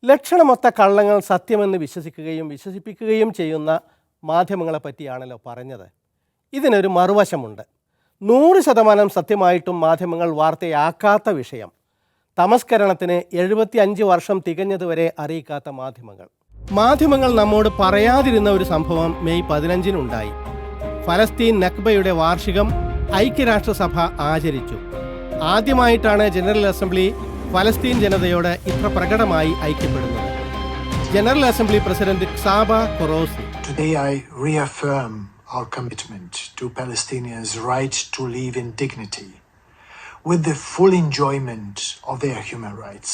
ലക്ഷണമൊത്ത കള്ളങ്ങൾ സത്യമെന്ന് വിശ്വസിപ്പിക്കുകയും ചെയ്യുന്ന മാധ്യമങ്ങളെ പറ്റിയാണല്ലോ പറഞ്ഞത്. ഇതിനൊരു മറുവശമുണ്ട്. 100% സത്യമായിട്ടും മാധ്യമങ്ങൾ വാർത്തയാക്കാത്ത വിഷയം. തമസ്കരണത്തിന് 75 വർഷം തികഞ്ഞതുവരെ അറിയിക്കാത്ത മാധ്യമങ്ങൾ നമ്മോട് പറയാതിരുന്ന ഒരു സംഭവം മെയ് 15-നുണ്ടായി. ഫലസ്തീൻ നക്ബയുടെ വാർഷികം ഐക്യരാഷ്ട്രസഭ ആചരിച്ചു. ആദ്യമായിട്ടാണ് ജനറൽ അസംബ്ലി ഫലസ്തീൻ ജനതയോട് ഇത്ര പ്രകടമായി ഐക്യപ്പെടുന്നത്. General assembly president Csaba Korosi, Today I reaffirm our commitment to Palestinians' right to live in dignity with the full enjoyment of their human rights.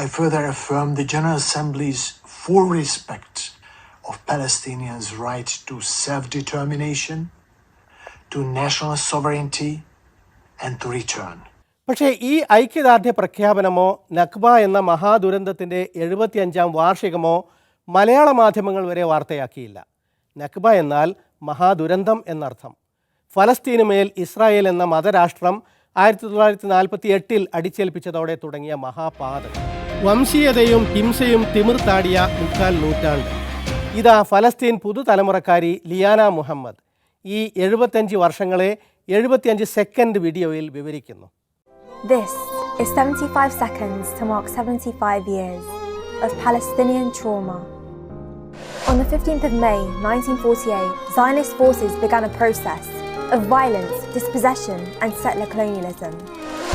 I further affirm the General Assembly's full respect of Palestinians' right to self-determination, to national sovereignty and to return. പക്ഷേ ഈ ഐക്യദാർഢ്യ പ്രഖ്യാപനമോ Nakba എന്ന മഹാദുരന്തത്തിൻ്റെ 75-ാം വാർഷികമോ മലയാള മാധ്യമങ്ങൾ വരെ വാർത്തയാക്കിയില്ല. Nakba എന്നാൽ മഹാദുരന്തം എന്നർത്ഥം. ഫലസ്തീനു മേൽ Israel എന്ന മതരാഷ്ട്രം 1948-ൽ അടിച്ചേൽപ്പിച്ചതോടെ തുടങ്ങിയ മഹാപാതകം. വംശീയതയും ഹിംസയും തിമിർത്താടിയ 3/4 നൂറ്റാണ്ട്. ഇതാ ഫലസ്തീൻ പുതുതലമുറക്കാരി ലിയാന മുഹമ്മദ് ഈ 75 വർഷങ്ങളെ 75 സെക്കൻഡ് വീഡിയോയിൽ വിവരിക്കുന്നു. This is 75 seconds to mark 75 years of Palestinian trauma. On the 15th of May 1948, Zionist forces began a process of violence, dispossession and settler colonialism.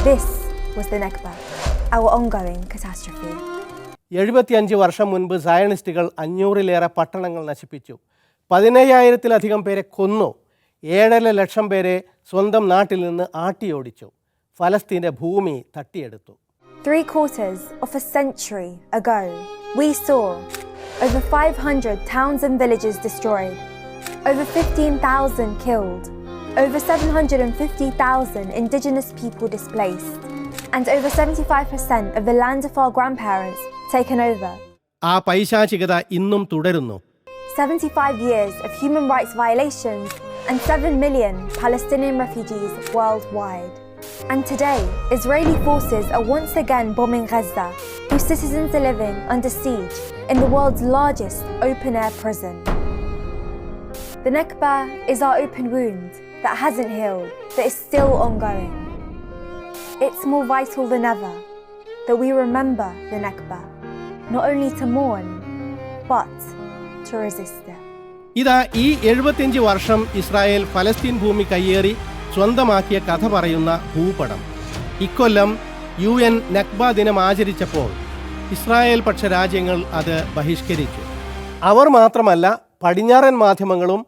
This was the Nakba, our ongoing catastrophe. 75 വർഷം മുൻപ് സയണിസ്റ്റുകൾ 500-ലേറെ പട്ടണങ്ങൾ നശിപ്പിച്ചു. 15,000-ത്തിലധികം പേരെ കൊന്നു. 7.5 ലക്ഷം പേരെ സ്വന്തം നാട്ടിൽ നിന്ന് ആട്ടിയോടിച്ചു. ഫലസ്തീൻ്റെ ഭൂമി തട്ടിയെടുത്തു. 3/4 of a century ago, we saw over 500 towns and villages destroyed, over 15,000 killed, over 750,000 indigenous people displaced, and over 75% of the land of our grandparents taken over. ആ പൈശാചികത ഇന്നും തുടരുന്നു. 75 years of human rights violations and 7 million Palestinian refugees worldwide. And today, Israeli forces are once again bombing Gaza, whose citizens are living under siege in the world's largest open-air prison. The Nakba is our open wound that hasn't healed, that is still ongoing. It's more vital than ever that we remember the Nakba, not only to mourn, but to resist it. ഇതാ ഈ 75 വർഷം Israel ഫലസ്തീൻ ഭൂമി കയ്യേറി സ്വന്തമാക്കിയ കഥ പറയുന്ന ഭൂപടം. ഇക്കൊല്ലം UN നക്ബ ദിനം ആചരിച്ചപ്പോൾ ഇസ്രായേൽ പക്ഷ രാജ്യങ്ങൾ അത് ബഹിഷ്കരിച്ചു. അവർ മാത്രമല്ല, പടിഞ്ഞാറൻ മാധ്യമങ്ങളും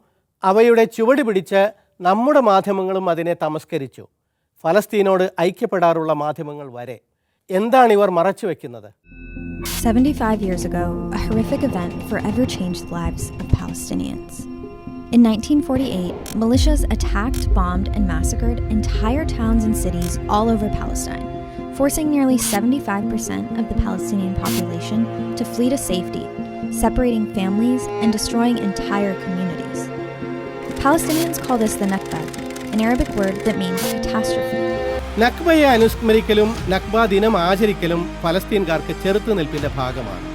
അവയുടെ ചുവട് പിടിച്ച് നമ്മുടെ മാധ്യമങ്ങളും അതിനെ തമസ്കരിച്ചു. ഫലസ്തീനോട് ഐക്യപ്പെടാറുള്ള മാധ്യമങ്ങൾ വരെ. എന്താണ് ഇവർ മറച്ചു വെക്കുന്നത്? 75 years ago, a horrific event forever changed the lives of Palestinians. In 1948, militias attacked, bombed, and massacred entire towns and cities all over Palestine, forcing nearly 75% of the Palestinian population to flee to safety, separating families and destroying entire communities. Palestinians call this the Nakba, an Arabic word that means catastrophe. നക്ബയെ അനുസ്മരിക്കലും Nakba ദിനം ആചരിക്കലും ഫലസ്തീൻകാർക്ക് ചെറുത്തുനിൽപ്പിൻ്റെ ഭാഗമാണ്.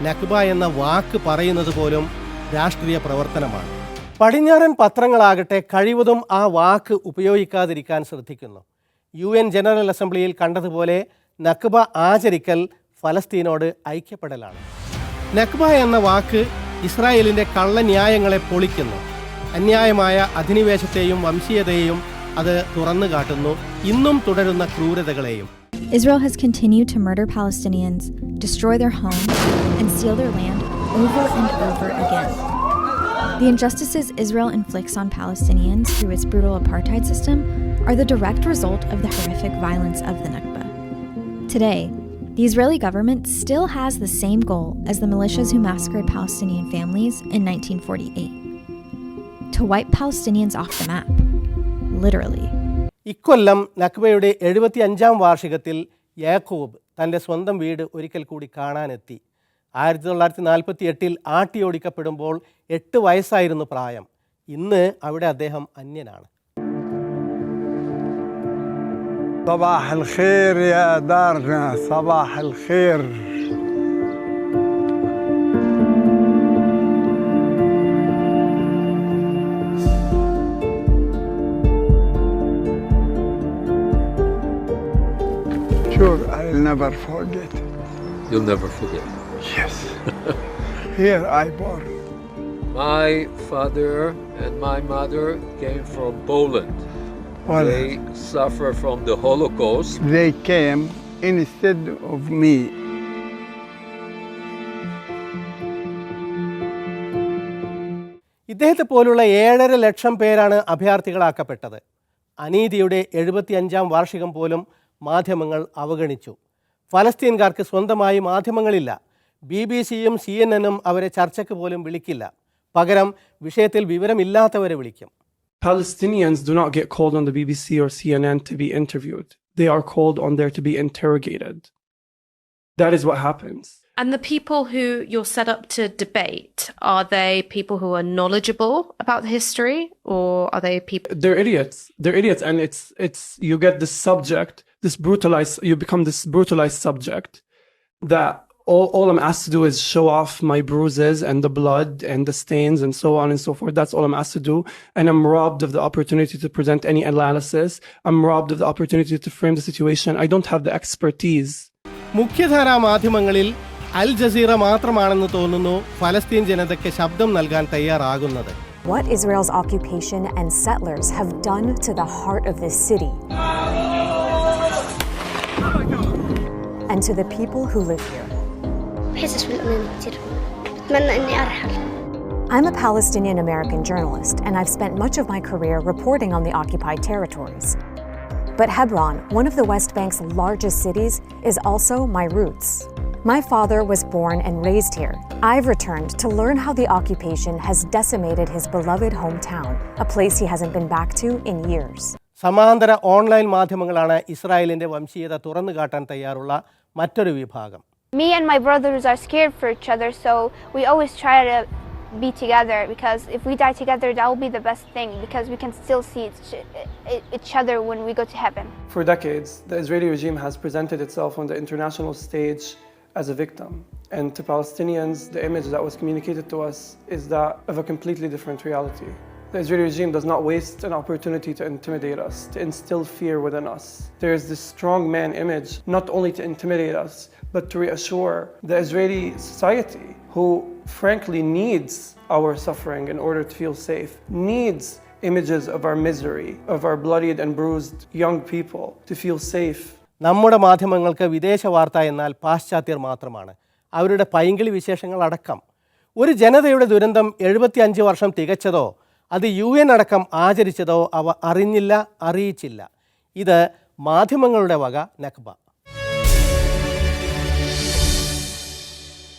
Nakba എന്ന വാക്ക് പറയുന്നത് പോലും രാഷ്ട്രീയ പ്രവർത്തനമാണ്. പടിഞ്ഞാറൻ പത്രങ്ങളാകട്ടെ കഴിവതും ആ വാക്ക് ഉപയോഗിക്കാതിരിക്കാൻ ശ്രദ്ധിക്കുന്നു. UN ജനറൽ അസംബ്ലിയിൽ കണ്ടതുപോലെ നക്ബ ആചരിക്കൽ ഫലസ്തീനോട് ഐക്യപ്പെടലാണ്. നക്ബ എന്ന വാക്ക് ഇസ്രായേലിൻ്റെ കള്ളന്യായങ്ങളെ പൊളിക്കുന്നു. അന്യായമായ അധിനിവേശത്തെയും വംശീയതയെയും അത് തുറന്നു കാട്ടുന്നു. ഇന്നും തുടരുന്ന ക്രൂരതകളെയും. Israel has continued to murder Palestinians, destroy their homes, and steal their land over and over again. The injustices Israel inflicts on Palestinians through its brutal apartheid system are the direct result of the horrific violence of the Nakba. Today, the Israeli government still has the same goal as the militias who massacred Palestinian families in 1948: to wipe Palestinians off the map, literally. ഇക്കൊല്ലം നക്ബയുടെ 75-ാം വാർഷികത്തിൽ യാക്കൂബ് തൻ്റെ സ്വന്തം വീട് ഒരിക്കൽ കൂടി കാണാനെത്തി. 1948-ൽ ആട്ടിയോടിക്കപ്പെടുമ്പോൾ 8 വയസ്സായിരുന്നു പ്രായം. ഇന്ന് അവിടെ അദ്ദേഹം അന്യനാണ്. صباح الخير يا دارنا، صباح الخير. never forget. You'll never forget. Yes. Here I born. My father and my mother came from Poland. Well, They suffer from the Holocaust. they came instead of me. ഇദ്ദേഹത്തെ പോലുള്ള 7.5 ലക്ഷം പേരാണ് അഭയാർത്ഥികളാക്കപ്പെട്ടത്. അനീതിയുടെ 75-ാം വാർഷികം പോലും മാധ്യമങ്ങൾ അവഗണിച്ചു. ഫലസ്തീൻകാർക്ക് സ്വന്തമായി മാധ്യമങ്ങളില്ല. BBC-യും CNN-ഉം അവരെ ചർച്ചയ്ക്ക് പോലും വിളിക്കില്ല. പകരം വിഷയത്തിൽ വിവരമില്ലാത്തവരെ വിളിക്കും. Palestinians do not get called on the BBC or CNN to be interviewed. They are called on there to be interrogated. That is what happens. And the people who you're set up to debate, are they people who are knowledgeable about the history, or are they people? They're idiots. They're idiots, and it's you get this subject, you become this brutalized subject that all I'm asked to do is show off my bruises and the blood and the stains and so on and so forth. That's all I'm asked to do. And I'm robbed of the opportunity to present any analysis. I'm robbed of the opportunity to frame the situation. I don't have the expertise. മുഖ്യധാരാ മാധ്യമങ്ങളിൽ അൽ Jazeera മാത്രമാണെന്ന് തോന്നുന്നു ഫലസ്തീൻ ജനതയ്ക്ക് ശബ്ദം നൽകാൻ തയ്യാറാകുന്നത്. What Israel's occupation and settlers have done to the heart of this city and to the people who live here. I'm a Palestinian American journalist, and I've spent much of my career reporting on the occupied territories. But Hebron, one of the West Bank's largest cities, is also my roots. My father was born and raised here. I've returned to learn how the occupation has decimated his beloved hometown, a place he hasn't been back to in years. സമാന്തര online മാധ്യമങ്ങളാണ് ഇസ്രായേലിന്റെ വംശീയത തുറന്നുകാട്ടാൻ തയ്യാറുള്ള മറ്റൊരു വിഭാഗം. Me and my brothers are scared for each other, so we always try to be together, because if we die together, that will be the best thing, because we can still see each other when we go to heaven. For decades, the Israeli regime has presented itself on the international stage as a victim. And to Palestinians, the image that was communicated to us is that of a completely different reality. The Israeli regime does not waste an opportunity to intimidate us, to instill fear within us. There is this strong man image, not only to intimidate us, but to reassure the Israeli society, who frankly needs our suffering in order to feel safe, needs images of our misery, of our bloodied and bruised young people to feel safe. നമ്മുടെ മാധ്യമങ്ങൾക്ക് വിദേശ വാർത്ത എന്നാൽ പാശ്ചാത്യർ മാത്രമാണ്, അവരുടെ പൈങ്കിളി വിശേഷങ്ങൾ അടക്കം. ഒരു ജനതയുടെ ദുരന്തം 75 വർഷം തികച്ചതോ അത് UN അടക്കം ആചരിച്ചതോ അവ അറിഞ്ഞില്ല, അറിയിച്ചില്ല. ഇത് മാധ്യമങ്ങളുടെ വക നക്ബ.